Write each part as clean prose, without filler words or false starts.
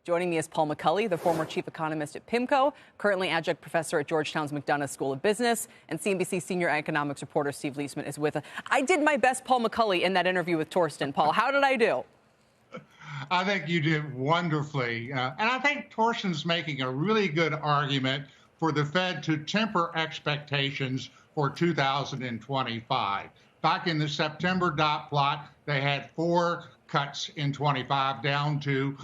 Joining me is Paul McCulley, the former chief economist at Pimco, currently adjunct professor at Georgetown's McDonough School of Business, and CNBC senior economics reporter Steve Liesman is with us. I did my best Paul McCulley in that interview with Torsten. Paul, how did I do? I think you did wonderfully. And I think Torsten's making a really good argument for the Fed to temper expectations for 2025. Back in the September dot plot, they had 4 cuts in 25 down to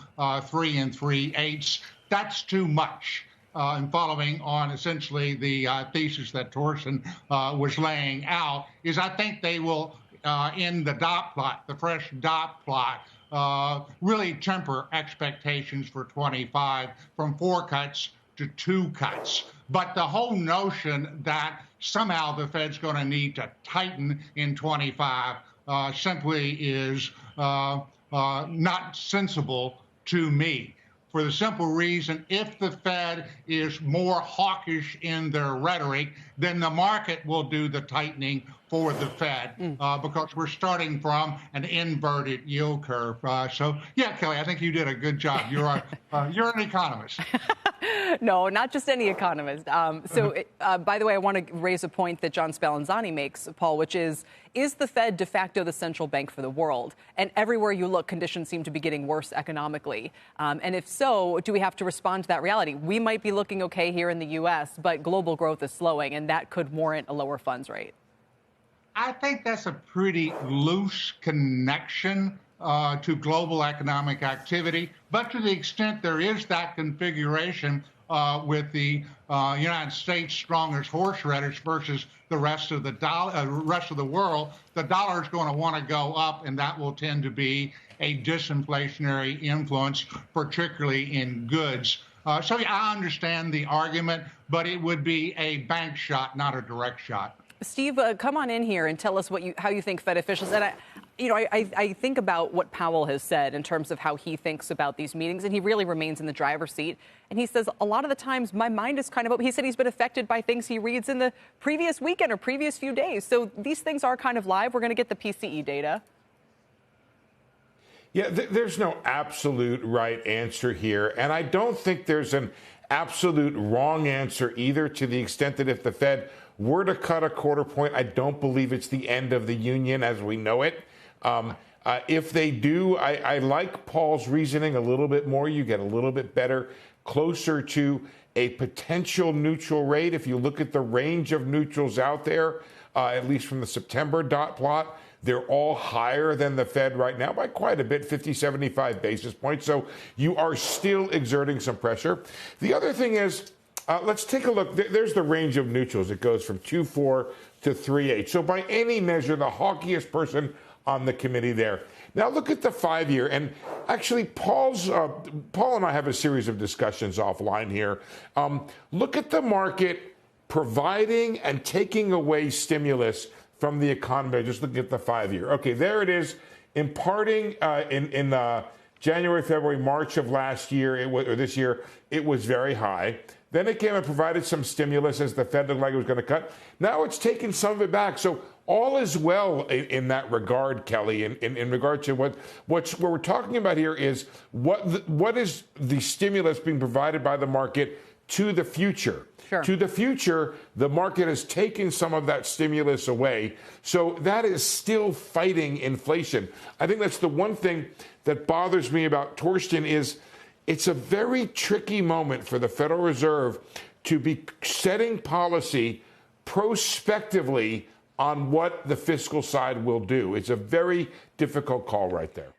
3 3/8. That's too much. And following on essentially the thesis that Torsten was laying out, is I think they will, in the dot plot, the fresh dot plot, really temper expectations for 25 from 4 cuts to 2 cuts. But the whole notion that somehow the Fed's going to need to tighten in 25 simply is not sensible to me. For the simple reason, if the Fed is more hawkish in their rhetoric, then the market will do the tightening for the Fed because we're starting from an inverted yield curve. So, yeah, Kelly, I think you did a good job. You're an economist. No, not just any economist. By the way, I want to raise a point that John Spallanzani makes, Paul, which is the Fed de facto the central bank for the world? And everywhere you look, conditions seem to be getting worse economically. And if so, do we have to respond to that reality? We might be looking okay here in the U.S., but global growth is slowing, and that could warrant a lower funds rate. I think that's a pretty loose connection to global economic activity. But to the extent there is that configuration with the United States strong as horseradish versus the rest of the world, the dollar is going to want to go up, and that will tend to be a disinflationary influence, particularly in goods. So yeah, I understand the argument, but it would be a bank shot, not a direct shot. Steve, come on in here and tell us how you think Fed officials, and I think about what Powell has said in terms of how he thinks about these meetings, and he really remains in the driver's seat. And he says a lot of the times my mind is kind of open. He said he's been affected by things he reads in the previous weekend or previous few days. So these things are kind of live. We're going to get the PCE data. Yeah, there's no absolute right answer here. And I don't think there's an absolute wrong answer either, to the extent that if the Fed were to cut a quarter point, I don't believe it's the end of the union as we know it. If they do, I like Paul's reasoning a little bit more. You get a little bit better, closer to a potential neutral rate. If you look at the range of neutrals out there, at least from the September dot plot, they're all higher than the Fed right now by quite a bit, 50, 75 basis points. So you are still exerting some pressure. The other thing is, let's take a look. There's the range of neutrals. It goes from 2.4 to 3.8. So by any measure, the hawkiest person on the committee there. Now look at the 5-year. And actually, Paul and I have a series of discussions offline here. Look at the market providing and taking away stimulus from the economy. Just looking at the 5-year. Okay, there it is. Imparting in January, February, March of last year, or this year, it was very high. Then it came and provided some stimulus as the Fed looked like it was going to cut. Now it's taken some of it back. So all is well in that regard, Kelly, in regard to what we're talking about here is what is the stimulus being provided by the market to the future. Sure. To the future, the market has taken some of that stimulus away. So that is still fighting inflation. I think that's the one thing that bothers me about Torsten is it's a very tricky moment for the Federal Reserve to be setting policy prospectively on what the fiscal side will do. It's a very difficult call right there.